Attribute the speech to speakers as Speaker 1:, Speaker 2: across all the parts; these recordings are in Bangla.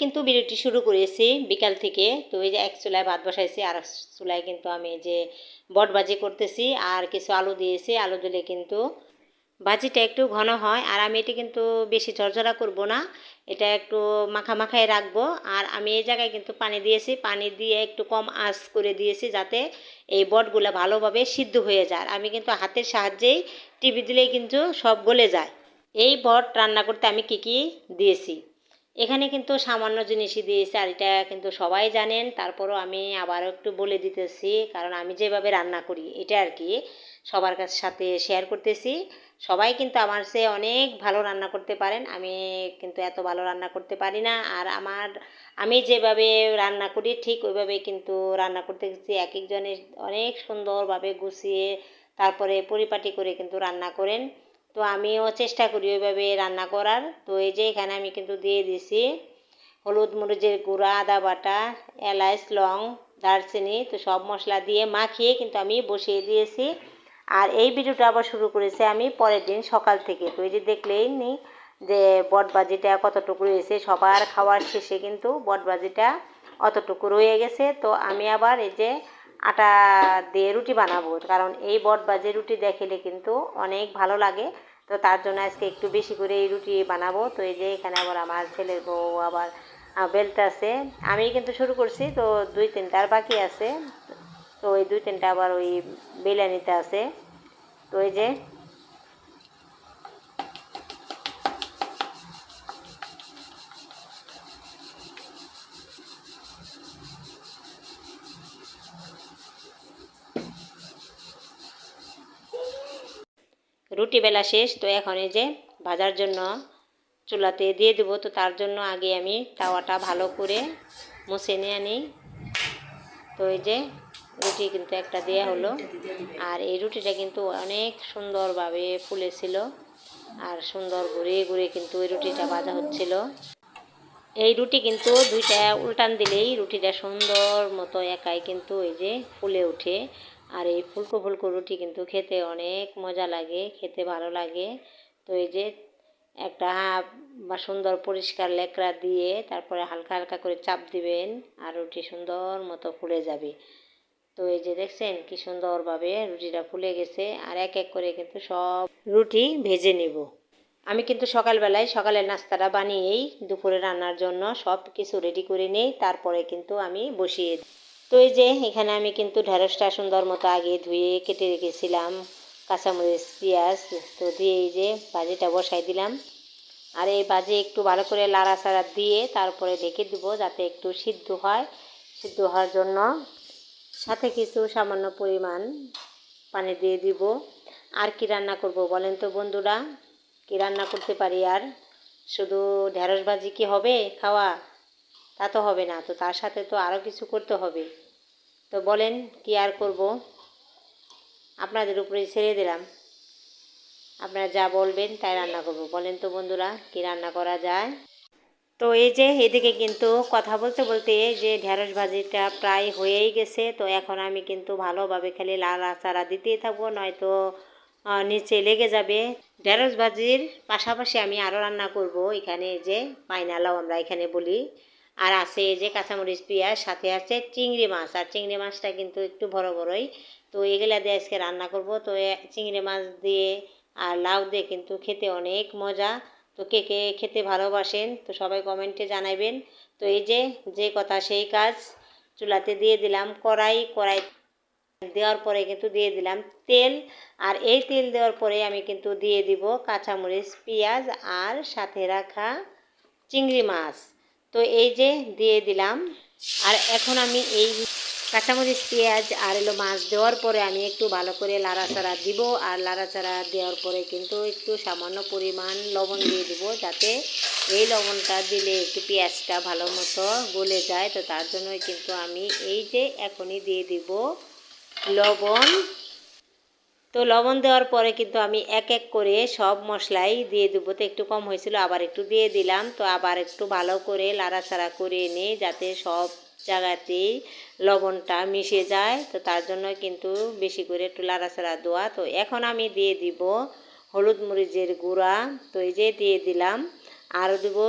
Speaker 1: কিন্তু ভিডিওটি শুরু করেছি বিকাল থেকে। তো এই যে এক চুলায় ভাত বসাইছি, আর এক চুলায় কিন্তু আমি এই যে বট ভাজি করতেছি, আর কিছু আলু দিয়েছি। আলু দিলে কিন্তু ভাজিটা একটু ঘন হয়। আর আমি এটা কিন্তু বেশি ঝরঝরা করব না, এটা একটু মাখা মাখায় রাখবো। আর আমি এই জায়গায় কিন্তু পানি দিয়েছি, পানি দিয়ে একটু কম আঁচ করে দিয়েছি যাতে এই বটগুলো ভালোভাবে সিদ্ধ হয়ে যায়। আমি কিন্তু হাতের সাহায্যেই টিপে দিলেই কিন্তু সব গলে যায়। এই বট রান্না করতে আমি কি কি দিয়েছি, এখানে কিন্তু সামান্য জিনিসই দিয়েছি, আর এটা কিন্তু সবাই জানেন। তারপরও আমি আবারও একটু বলে দিতেছি, কারণ আমি যেভাবে রান্না করি এটা আর কি সবার সাথে শেয়ার করতেছি। সবাই কিন্তু আমার চেয়ে অনেক ভালো রান্না করতে পারেন, আমি কিন্তু এত ভালো রান্না করতে পারি না। আর আমি যেভাবে রান্না করি ঠিক ওইভাবেই কিন্তু রান্না করতে গেছি। এক একজনের অনেক সুন্দরভাবে গুছিয়ে তারপরে পরিপাটি করে কিন্তু রান্না করেন। তো আমিও চেষ্টা করি ওইভাবে রান্না করার। তো এই যে এখানে আমি কিন্তু দিয়ে দিছি হলুদ মরিচের গুঁড়া, আদা বাটা, এলাচ, লং, দারচিনি, তো সব মশলা দিয়ে মাখিয়ে কিন্তু আমি বসিয়ে দিয়েছি। আর এই ভিডিওটা আবার শুরু করেছি আমি পরের দিন সকাল থেকে। তো এই যে দেখলেই নি যে বটবাজিটা কতটুকু রয়েছে, সবার খাওয়ার শেষে কিন্তু বটবাজিটা অতটুকু রয়ে গেছে। তো আমি আবার এই যে আটা দিয়ে রুটি বানাবো, কারণ এই বটবাজি রুটি দেখলে কিন্তু অনেক ভালো লাগে। তো তার জন্য আজকে একটু বেশি করে এই রুটি বানাবো। তো এই যে এখানে আবার আমার ছেলের বউ আবার বেলটা আছে, আমি কিন্তু শুরু করছি, তো 2-3টা আর বাকি আছে। তো ওই 2-3টা আবার ওই বেলে নিতে আছে। তো এই যে রুটি বেলা শেষ। তো এখন এই যে ভাজার জন্য চুলাতে দিয়ে দেবো। তো তার জন্য আগে আমি তাওয়াটা ভালো করে মুছে নিয়ে নিই। তো এই যে রুটি কিন্তু একটা দেওয়া হলো, আর এই রুটিটা কিন্তু অনেক সুন্দরভাবে ফুলেছিল, আর সুন্দর ঘুরে ঘুরে কিন্তু এই রুটিটা ভাজা হচ্ছিল। এই রুটি কিন্তু 2টা উল্টান দিলেই রুটিটা সুন্দর মতো একাই কিন্তু এই যে ফুলে ওঠে। আর এই ফুলকো ফুলকো রুটি কিন্তু খেতে অনেক মজা লাগে, খেতে ভালো লাগে। তো এই যে একটা বা সুন্দর পরিষ্কার লেকড়া দিয়ে তারপরে হালকা হালকা করে চাপ দিবেন, আর রুটি সুন্দর মতো ফুলে যাবে। তো এই যে দেখছেন কি সুন্দরভাবে রুটিটা ফুলে গেছে। আর এক এক করে কিন্তু সব রুটি ভেজে নেব। আমি কিন্তু সকালবেলায় সকালের নাস্তাটা বানিয়েই দুপুরে রান্নার জন্য সব কিছু রেডি করে নেই, তারপরে কিন্তু আমি বসিয়ে দিই। তো এই যে এখানে আমি কিন্তু ঢেঁড়সটা সুন্দর মতো আগে ধুয়ে কেটে রেখেছিলাম, কাঁচামরিচ, পেঁয়াজ তো দিয়ে এই যে ভাজিটা বসাই দিলাম। আর এই ভাজি একটু ভালো করে লাড়াচাড়া দিয়ে তারপরে ঢেকে দেবো যাতে একটু সিদ্ধ হয়। সিদ্ধ হওয়ার জন্য সাথে কিছু সামান্য পরিমাণ পানি দিয়ে দিব। আর কি রান্না করব বলেন তো বন্ধুরা, কি রান্না করতে পারি আর? শুধু ঢেঁড়স ভাজি কি হবে খাওয়া? তা তো হবে না, তো তার সাথে তো আরও কিছু করতে হবে। তো বলেন কি আর করব, আপনাদের উপরেই ছেড়ে দিলাম, আপনারা যা বলবেন তাই রান্না করব। বলেন তো বন্ধুরা কি রান্না করা যায়? তো এই যে এদিকে কিন্তু কথা বলতে বলতে যে ঢেঁড়স ভাজিটা প্রায় হয়েই গেছে। তো এখন আমি কিন্তু ভালোভাবে খালি লাড়াচাড়া দিতেই থাকবো, নয়তো নিচে লেগে যাবে। ঢেঁড়স ভাজির পাশাপাশি আমি আরও রান্না করব এখানে এই যে পাইনালাও আমরা এখানে বলি, আর আছে এই যে কাঁচামরিচ, পেঁয়াজ, সাথে আছে চিংড়ি মাছ। আর চিংড়ি মাছটা কিন্তু একটু বড় বড়ই। তো এগুলা দিয়ে আজকে রান্না করব। তো চিংড়ি মাছ দিয়ে আর লাউ দিয়ে কিন্তু খেতে অনেক মজা। তো কে কে খেতে ভালোবাসেন তো সবাই কমেন্টে জানাবেন। তো এই যে যে কথা সেই কাজ, চুলাতে দিয়ে দিলাম কড়াই। কড়াই দেওয়ার পরে কিন্তু দিয়ে দিলাম তেল। আর এই তেল দেওয়ার পরে আমি কিন্তু দিয়ে দিব কাঁচামরিচ, পেঁয়াজ আর সাথে রাখা চিংড়ি মাছ। তো এই যে দিয়ে দিলাম। আর এখন আমি এই কাঁচামরিচ, পেঁয়াজ আর মাছ দেওয়ার পরে আমি একটু ভালো করে লাড়াচাড়া দিব। আর লাড়াচাড়া দেওয়ার পরে কিন্তু একটু সামান্য পরিমাণ লবণ দিয়ে দিব, যাতে এই লবণটা দিলে একটু পেঁয়াজটা ভালো মতো গলে যায়। তো তার জন্যই কিন্তু আমি এই যে এখনই দিয়ে দিব লবণ। তো লবণ দেওয়ার পরে কিন্তু আমি এক এক করে সব মশলাই দিয়ে দেবো। তো একটু কম হয়েছিল আবার একটু দিয়ে দিলাম। তো আবার একটু ভালো করে লাড়াচাড়া করে নিই যাতে সব জায়গাতেই লবণটা মিশে যায়। তো তার জন্য কিন্তু বেশি করে একটু লাড়াচাড়া দেওয়া। তো এখন আমি দিয়ে দিব হলুদ মরিচের গুঁড়া। তো এই যে দিয়ে দিলাম। আর দেবো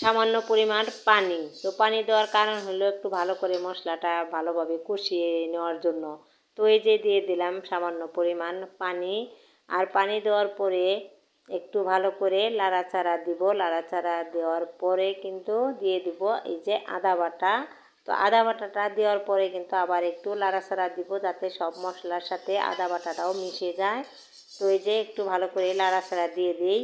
Speaker 1: সামান্য পরিমাণ পানি। তো পানি দেওয়ার কারণ হলো একটু ভালো করে মশলাটা ভালোভাবে কষিয়ে নেওয়ার জন্য। তো এই যে দিয়ে দিলাম সামান্য পরিমাণ পানি। আর পানি দেওয়ার পরে একটু ভালো করে লাড়াচাড়া দিব। লাড়াচাড়া দেওয়ার পরে কিন্তু দিয়ে দিব এই যে আদা বাটা। তো আদা বাটাটা দেওয়ার পরে কিন্তু আবার একটু লাড়াচাড়া দিব, যাতে সব মশলার সাথে আদা বাটাটাও মিশে যায়। তো এই যে একটু ভালো করে লাড়াচাড়া দিয়ে দিই।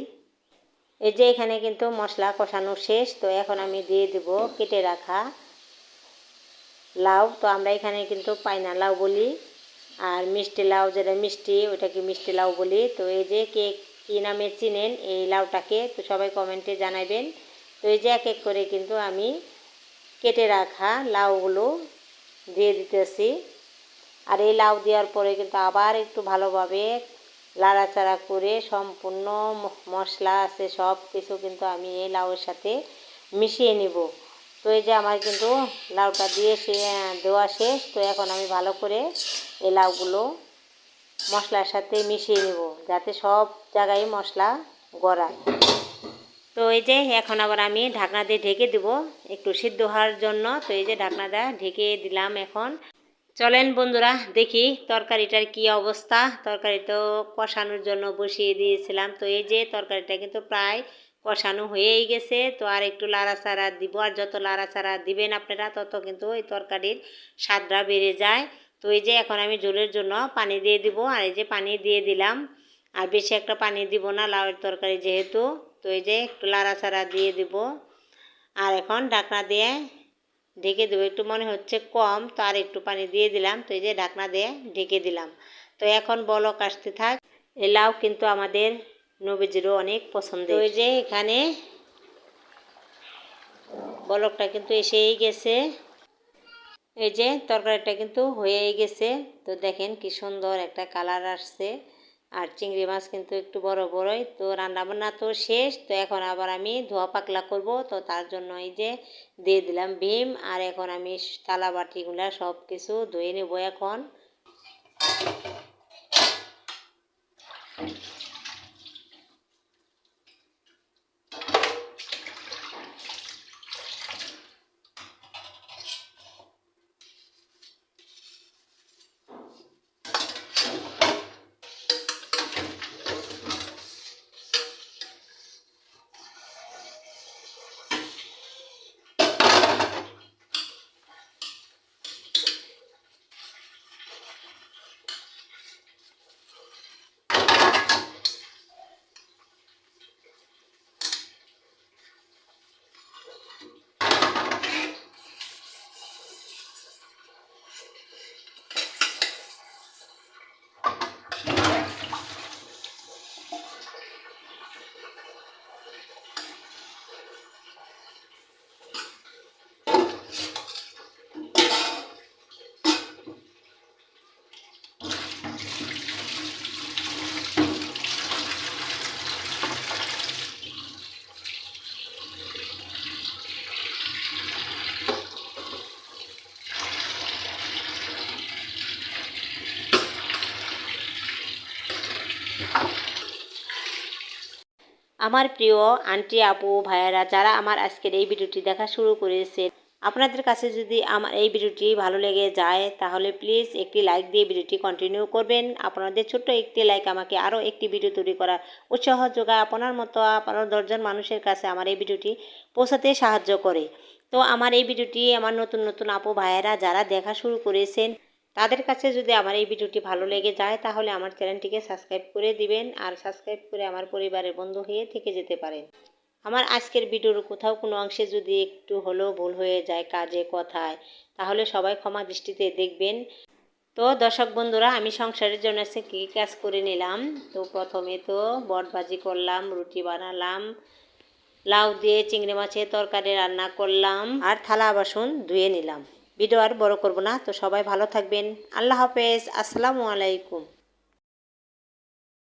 Speaker 1: এই যে এখানে কিন্তু মশলা কষানো শেষ। তো এখন আমি দিয়ে দেব কেটে রাখা লাউ। তো আমরা এখানে কিন্তু পাইনা লাউ বলি, আর মিষ্টি লাউ যেটা মিষ্টি ওইটাকে মিষ্টি লাউ বলি। তো এই যে কে কী নামে চিনেন এই লাউটাকে, তো সবাই কমেন্টে জানাবেন। তো এই যে এক এক করে কিন্তু আমি কেটে রাখা লাউগুলো দিয়ে দিতেছি। আর এই লাউ দেওয়ার পরে কিন্তু আবার একটু ভালোভাবে লাড়াচাড়া করে সম্পূর্ণ মশলা আছে সব কিছু কিন্তু আমি এই লাউয়ের সাথে মিশিয়ে নিব। তো এই যে আমার কিন্তু লাউটা দিয়ে দেওয়া শেষ। তো এখন আমি ভালো করে এই লাউগুলো মশলার সাথে মিশিয়ে নিব, যাতে সব জায়গায় মশলা গড়ায়। তো এই যে এখন আবার আমি ঢাকনা দিয়ে ঢেকে দেব একটু সিদ্ধ হওয়ার জন্য। তো এই যে ঢাকনাটা ঢেকে দিলাম। এখন চলেন বন্ধুরা দেখি তরকারিটার কি অবস্থা। তরকারি তো কষানোর জন্য বসিয়ে দিয়েছিলাম। তো এই যে তরকারিটা কিন্তু প্রায় কষানো হয়েই গেছে। তো আর একটু লাড়াচাড়া দিব, আর যত লাড়াচাড়া দিবেন আপনারা তত কিন্তু এই তরকারির স্বাদটা বেড়ে যায়। তো এই যে এখন আমি ঝোলের জন্য পানি দিয়ে দিব, আর এই যে পানি দিয়ে দিলাম। আর বেশি একটা পানি দিব না লাউয়ের তরকারি যেহেতু। তো এই যে একটু লাড়াচাড়া দিয়ে দিব, আর এখন ঢাকনা দিয়ে ঢেকে দেবো। একটু মনে হচ্ছে কম, তো আর একটু পানি দিয়ে দিলাম। তো এই যে ঢাকনা দিয়ে ঢেকে দিলাম। তো এখন বলক আসতে থাক। এই লাউ কিন্তু আমাদের নবীজিরও অনেক পছন্দের। তো এই যে এখানে বলকটা কিন্তু এসেই গেছে। এই যে তরকারিটা কিন্তু হয়েই গেছে। তো দেখেন কি সুন্দর একটা কালার আসছে। আর চিংড়ি মাছ কিন্তু একটু বড় বড়ই। তো রান্নাবান্না তো শেষ। তো এখন আবার আমি ধোয়া পাকলা করব। তো তার জন্য এই যে দিয়ে দিলাম ভীম। আর এখন আমি থালা বাটিগুলা সব কিছু ধুয়ে নেব এখন। আমার প্রিয় আন্টি আপু ভাইয়ারা যারা আমার আজকের এই ভিডিওটি দেখা শুরু করেছে, আপনাদের কাছে যদি আমার এই ভিডিওটি ভালো লেগে যায় তাহলে প্লিজ একটি লাইক দিয়ে ভিডিওটি কন্টিনিউ করবেন। আপনাদের ছোট্ট একটি লাইক আমাকে আরও একটি ভিডিও তৈরি করার উৎসাহ যোগায়। আপনার মতো আপনার 10 জন মানুষের কাছে আমার এই ভিডিওটি পৌঁছাতে সাহায্য করে। তো আমার এই ভিডিওটি আমার নতুন নতুন আপু ভাইয়েরা যারা দেখা শুরু করেছেন তাদের কাছে যদি আমার এই ভিডিওটি ভালো লেগে যায় তাহলে আমার চ্যানেলটিকে সাবস্ক্রাইব করে দিবেন, আর সাবস্ক্রাইব করে আমার পরিবারের বন্ধু হয়ে থেকে যেতে পারেন। আমার আজকের ভিডিওর কোথাও কোনো অংশে যদি একটু হলেও ভুল হয়ে যায় কাজে কথায়, তাহলে সবাই ক্ষমা দৃষ্টিতে দেখবেন। তো দর্শক বন্ধুরা, আমি সংসারের জন্য কী কাজ করে নিলাম। তো প্রথমে তো বটভাজি করলাম, রুটি বানালাম, লাউ দিয়ে চিংড়ি মাছের তরকারি রান্না করলাম, আর থালা বাসন ধুয়ে নিলাম। ভিডিও আর বড় করব না। তো সবাই ভালো থাকবেন। আল্লাহ হাফেজ। আসসালামু আলাইকুম।